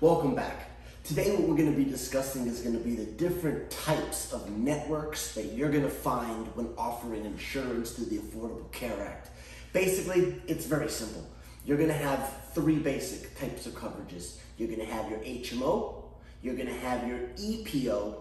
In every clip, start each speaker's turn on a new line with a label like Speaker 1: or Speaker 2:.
Speaker 1: Welcome back. Today what we're going to be discussing is going to be the different types of networks that you're going to find when offering insurance through the Affordable Care Act. Basically, it's very simple. You're going to have three basic types of coverages. You're going to have your HMO, you're going to have your EPO,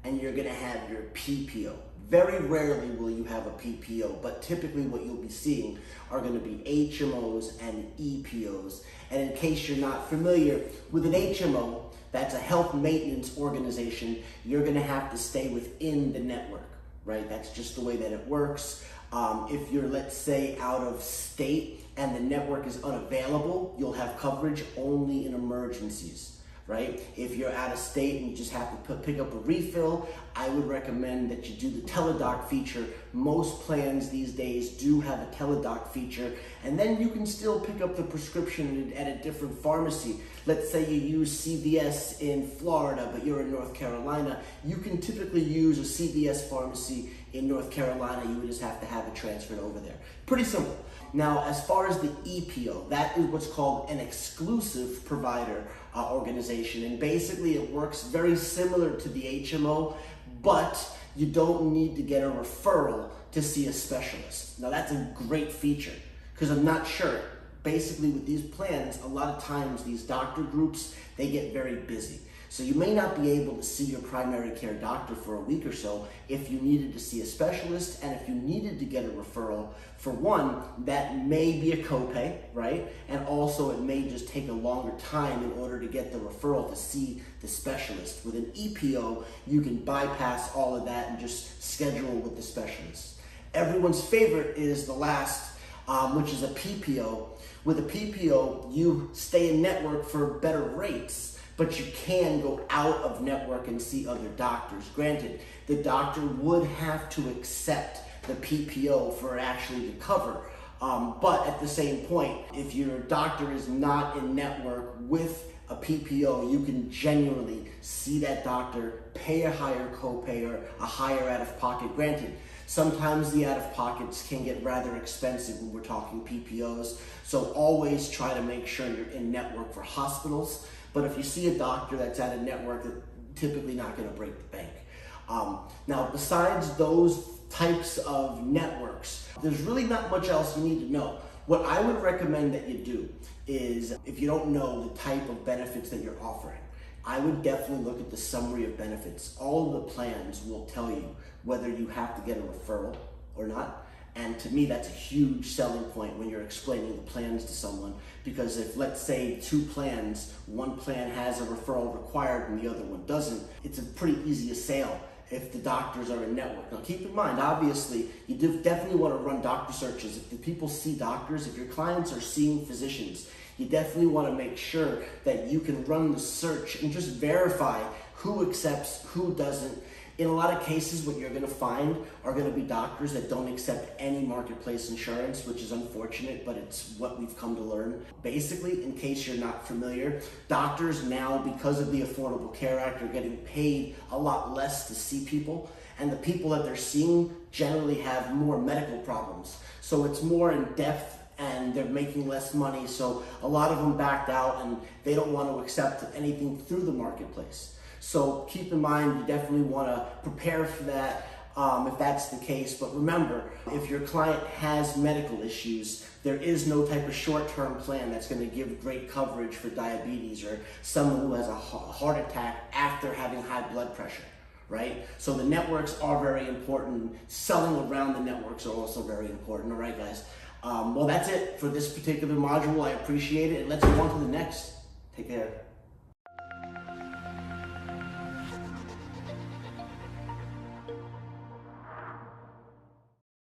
Speaker 1: and you're going to have your PPO. Very rarely will you have a PPO, but typically what you'll be seeing are going to be HMOs and EPOs. And in case you're not familiar with an HMO, that's a health maintenance organization. You're going to have to stay within the network, right? That's just the way that it works. If you're, let's say, out of state and the network is unavailable, you'll have coverage only in emergencies. Right? If you're out of state and you just have to pick up a refill, I would recommend that you do the teledoc feature. Most plans these days do have a teledoc feature, and then you can still pick up the prescription at a different pharmacy. Let's say you use CVS in Florida, but you're in North Carolina. You can typically use a CVS pharmacy in North Carolina. You would just have to have it transferred over there. Pretty simple. Now, as far as the EPO, that is what's called an exclusive provider organization. And basically it works very similar to the HMO, but you don't need to get a referral to see a specialist. Now that's a great feature because I'm not sure. Basically with these plans, a lot of times these doctor groups, they get very busy. So you may not be able to see your primary care doctor for a week or so if you needed to see a specialist, and if you needed to get a referral. For one, that may be a copay, right? And also it may just take a longer time in order to get the referral to see the specialist. With an EPO, you can bypass all of that and just schedule with the specialist. Everyone's favorite is the last, which is a PPO. With a PPO, you stay in network for better rates, but you can go out of network and see other doctors. Granted, the doctor would have to accept the PPO for actually to cover. But at the same point, if your doctor is not in network with a PPO, you can genuinely see that doctor, pay a higher copay or a higher out-of-pocket. Granted, sometimes the out-of-pockets can get rather expensive when we're talking PPOs, so always try to make sure you're in network for hospitals. But if you see a doctor that's out of network, they're typically not going to break the bank. Now, besides those types of networks, there's really not much else you need to know. What I would recommend that you do is, if you don't know the type of benefits that you're offering, I would definitely look at the summary of benefits. All of the plans will tell you whether you have to get a referral or not. And to me, that's a huge selling point when you're explaining the plans to someone. Because if, let's say, two plans, one plan has a referral required and the other one doesn't, it's a pretty easy sale if the doctors are in network. Now keep in mind, obviously, you definitely want to run doctor searches. If the people see doctors, if your clients are seeing physicians, you definitely want to make sure that you can run the search and just verify who accepts, who doesn't. In a lot of cases, what you're going to find are going to be doctors that don't accept any marketplace insurance, which is unfortunate, but it's what we've come to learn. Basically, in case you're not familiar, doctors now, because of the Affordable Care Act, are getting paid a lot less to see people, and the people that they're seeing generally have more medical problems. So it's more in depth, and they're making less money, so a lot of them backed out, and they don't want to accept anything through the marketplace. So keep in mind, you definitely want to prepare for that if that's the case. But remember, if your client has medical issues, there is no type of short-term plan that's going to give great coverage for diabetes or someone who has a heart attack after having high blood pressure, right? So the networks are very important. Selling around the networks are also very important. All right, guys. Well, that's it for this particular module. I appreciate it. And let's move on to the next. Take care.